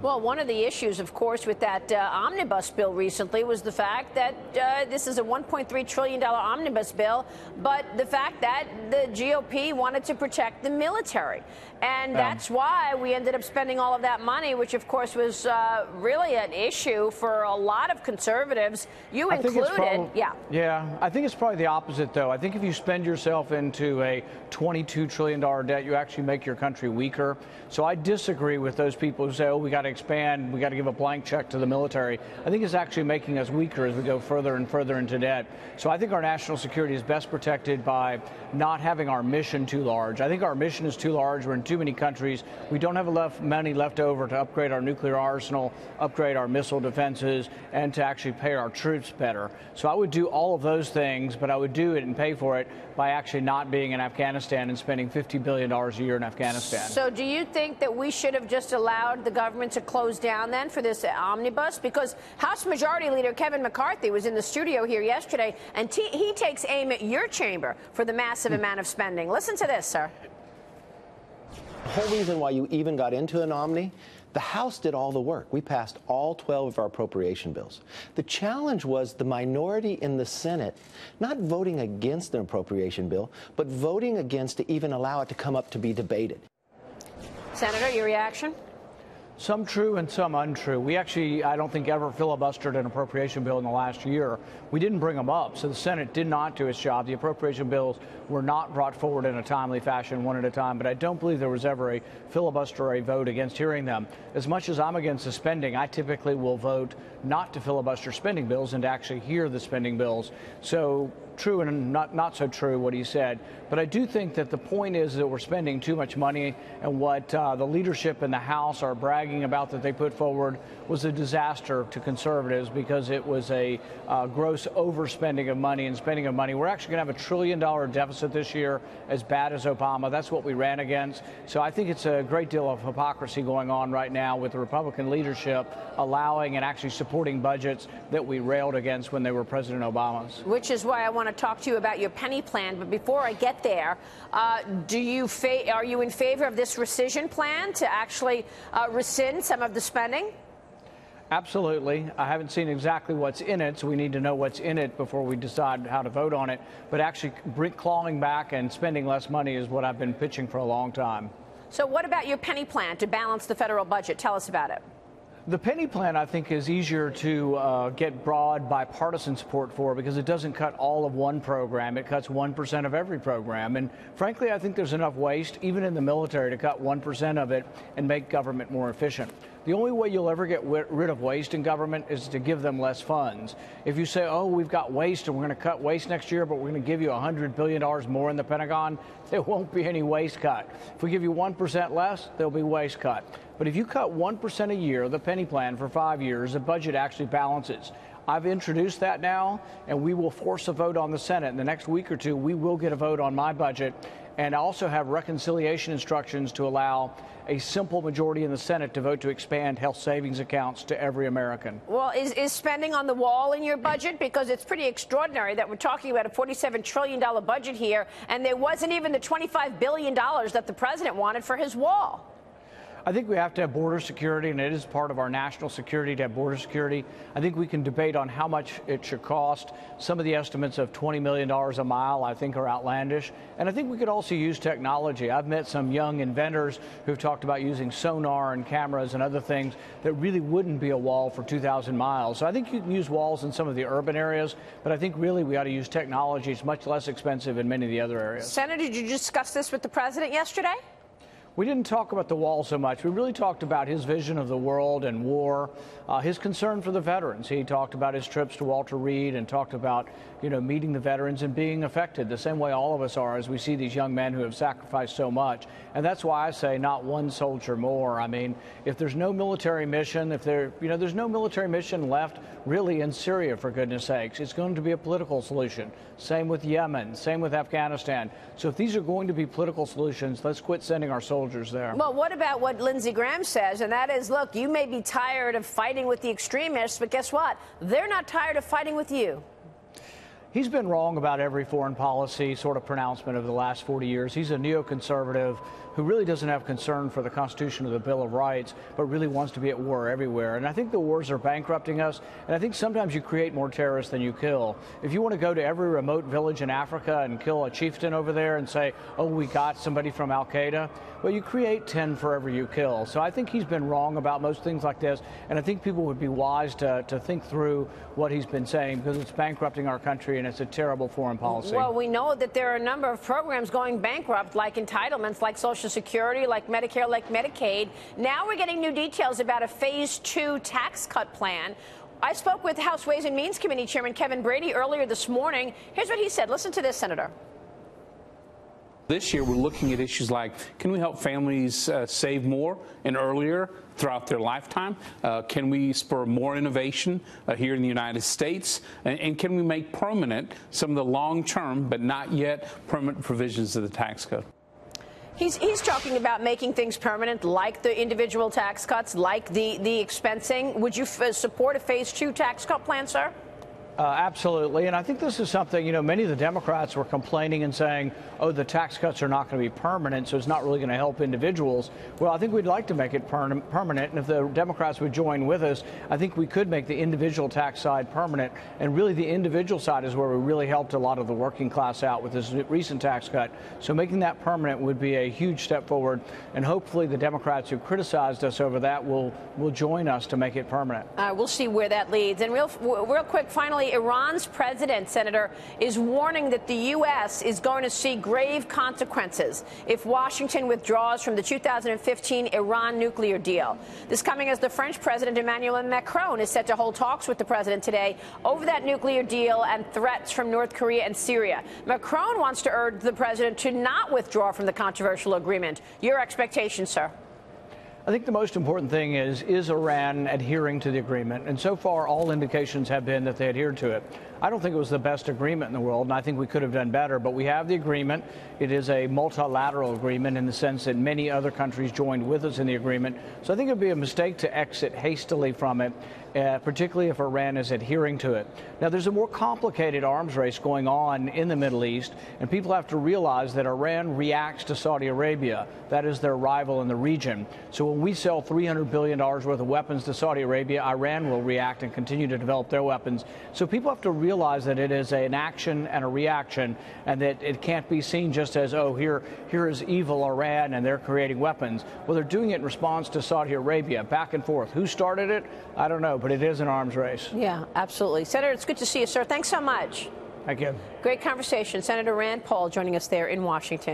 Well, one of the issues, of course, with that omnibus bill recently was the fact that this is a $1.3 trillion omnibus bill, but the fact that the GOP wanted to protect the military. And that's why we ended up spending all of that money, which, of course, was really an issue for a lot of conservatives, you included. Yeah, I think it's probably the opposite, though. I think if you spend yourself into a $22 trillion debt, you actually make your country weaker. So I disagree with those people who say, oh, we got to expand, we got to give a blank check to the military. I think it's actually making us weaker as we go further and further into debt. So I think our national security is best protected by not having our mission too large. I think our mission is too large. We're in too many countries. We don't have enough money left over to upgrade our nuclear arsenal, upgrade our missile defenses, and to actually pay our troops better. So I would do all of those things, but I would do it and pay for it by actually not being in Afghanistan and spending $50 billion a year in Afghanistan. So do you think that we should have just allowed the government to close down then for this omnibus? Because House Majority Leader Kevin McCarthy was in the studio here yesterday, and he takes aim at your chamber for the massive amount of spending. Listen to this, sir. The whole reason why you even got into an omni, the House did all the work. We passed all 12 of our appropriation bills. The challenge was the minority in the Senate not voting against an appropriation bill, but voting against to even allow it to come up to be debated. Senator, your reaction? Some true and some untrue. We actually, I don't think, ever filibustered an appropriation bill in the last year. We didn't bring them up, so the Senate did not do its job. The appropriation bills were not brought forward in a timely fashion, one at a time, but I don't believe there was ever a filibuster or a vote against hearing them. As much as I'm against the spending, I typically will vote not to filibuster spending bills and to actually hear the spending bills. So true and not so true what he said. But I do think that the point is that we're spending too much money, and what the leadership in the House are bragging about that they put forward was a disaster to conservatives because it was a gross overspending of money and spending of money. We're actually going to have $1 trillion deficit this year, as bad as Obama. That's what we ran against. So I think it's a great deal of hypocrisy going on right now with the Republican leadership allowing and actually supporting budgets that we railed against when they were President Obama's. Which is why I want to talk to you about your penny plan. But before I get there, are you in favor of this rescission plan to actually rescind some of the spending? Absolutely. I haven't seen exactly what's in it, so we need to know what's in it before we decide how to vote on it. But actually clawing back and spending less money is what I've been pitching for a long time. So what about your penny plan to balance the federal budget? Tell us about it. The penny plan, I think, is easier to get broad bipartisan support for because it doesn't cut all of one program. It cuts 1% of every program. And frankly, I think there's enough waste, even in the military, to cut 1% of it and make government more efficient. The only way you'll ever get rid of waste in government is to give them less funds. If you say, oh, we've got waste and we're going to cut waste next year, but we're going to give you $100 billion more in the Pentagon, there won't be any waste cut. If we give you 1% less, there'll be waste cut. But if you cut 1% a year, the penny plan for 5 years, the budget actually balances. I've introduced that now, and we will force a vote on the Senate. In the next week or two, we will get a vote on my budget, and I also have reconciliation instructions to allow a simple majority in the Senate to vote to expand health savings accounts to every American. Well, is spending on the wall in your budget? Because it's pretty extraordinary that we're talking about a $47 trillion budget here, and there wasn't even the $25 billion that the president wanted for his wall. I think we have to have border security, and it is part of our national security to have border security. I think we can debate on how much it should cost. Some of the estimates of $20 million a mile, I think, are outlandish. And I think we could also use technology. I've met some young inventors who've talked about using sonar and cameras and other things that really wouldn't be a wall for 2,000 miles. So I think you can use walls in some of the urban areas, but I think really we ought to use technology. It's much less expensive in many of the other areas. Senator, did you discuss this with the president yesterday? We didn't talk about the wall so much. We really talked about his vision of the world and war, his concern for the veterans. He talked about his trips to Walter Reed and talked about, meeting the veterans and being affected the same way all of us are as we see these young men who have sacrificed so much. And that's why I say not one soldier more. I mean, if there's no military mission, there's no military mission left really in Syria, for goodness sakes. It's going to be a political solution. Same with Yemen, same with Afghanistan. So if these are going to be political solutions, let's quit sending our soldiers there. Well, what about what Lindsey Graham says? And that is, look, you may be tired of fighting with the extremists, but guess what? They're not tired of fighting with you. He's been wrong about every foreign policy sort of pronouncement over the last 40 years. He's a neoconservative who really doesn't have concern for the Constitution or the Bill of Rights, but really wants to be at war everywhere. And I think the wars are bankrupting us, and I think sometimes you create more terrorists than you kill. If you want to go to every remote village in Africa and kill a chieftain over there and say, oh, we got somebody from Al-Qaeda, well, you create 10 for every you kill. So I think he's been wrong about most things like this, and I think people would be wise to think through what he's been saying, because it's bankrupting our country and it's a terrible foreign policy. Well, we know that there are a number of programs going bankrupt, like entitlements, like Social Security, like Medicare, like Medicaid. Now we're getting new details about a phase 2 tax cut plan. I spoke with House Ways and Means Committee Chairman Kevin Brady earlier this morning. Here's what he said. Listen to this, Senator. This year, we're looking at issues like, can we help families save more and earlier throughout their lifetime? Can we spur more innovation here in the United States? And can we make permanent some of the long-term but not yet permanent provisions of the tax code? He's talking about making things permanent, like the individual tax cuts, like the expensing. Would you support a phase 2 tax cut plan, sir? Absolutely. And I think this is something, many of the Democrats were complaining and saying, oh, the tax cuts are not going to be permanent, so it's not really going to help individuals. Well, I think we'd like to make it permanent. And if the Democrats would join with us, I think we could make the individual tax side permanent. And really, the individual side is where we really helped a lot of the working class out with this recent tax cut. So making that permanent would be a huge step forward. And hopefully the Democrats who criticized us over that will join us to make it permanent. We'll see where that leads. And real quick, finally, Iran's president, Senator, is warning that the U.S. is going to see grave consequences if Washington withdraws from the 2015 Iran nuclear deal. This coming as the French President Emmanuel Macron is set to hold talks with the president today over that nuclear deal and threats from North Korea and Syria. Macron wants to urge the president to not withdraw from the controversial agreement. Your expectations, sir? I think the most important thing is Iran adhering to the agreement? And so far, all indications have been that they adhered to it. I don't think it was the best agreement in the world, and I think we could have done better. But we have the agreement. It is a multilateral agreement in the sense that many other countries joined with us in the agreement. So I think it would be a mistake to exit hastily from it, particularly if Iran is adhering to it. Now, there's a more complicated arms race going on in the Middle East, and people have to realize that Iran reacts to Saudi Arabia. That is their rival in the region. So when we sell $300 billion worth of weapons to Saudi Arabia, Iran will react and continue to develop their weapons. So people have to realize that it is an action and a reaction, and that it can't be seen just as, oh, here is evil Iran and they're creating weapons. Well, they're doing it in response to Saudi Arabia, back and forth. Who started it? I don't know, but it is an arms race. Yeah, absolutely. Senator, it's good to see you, sir. Thanks so much. Thank you. Great conversation. Senator Rand Paul joining us there in Washington.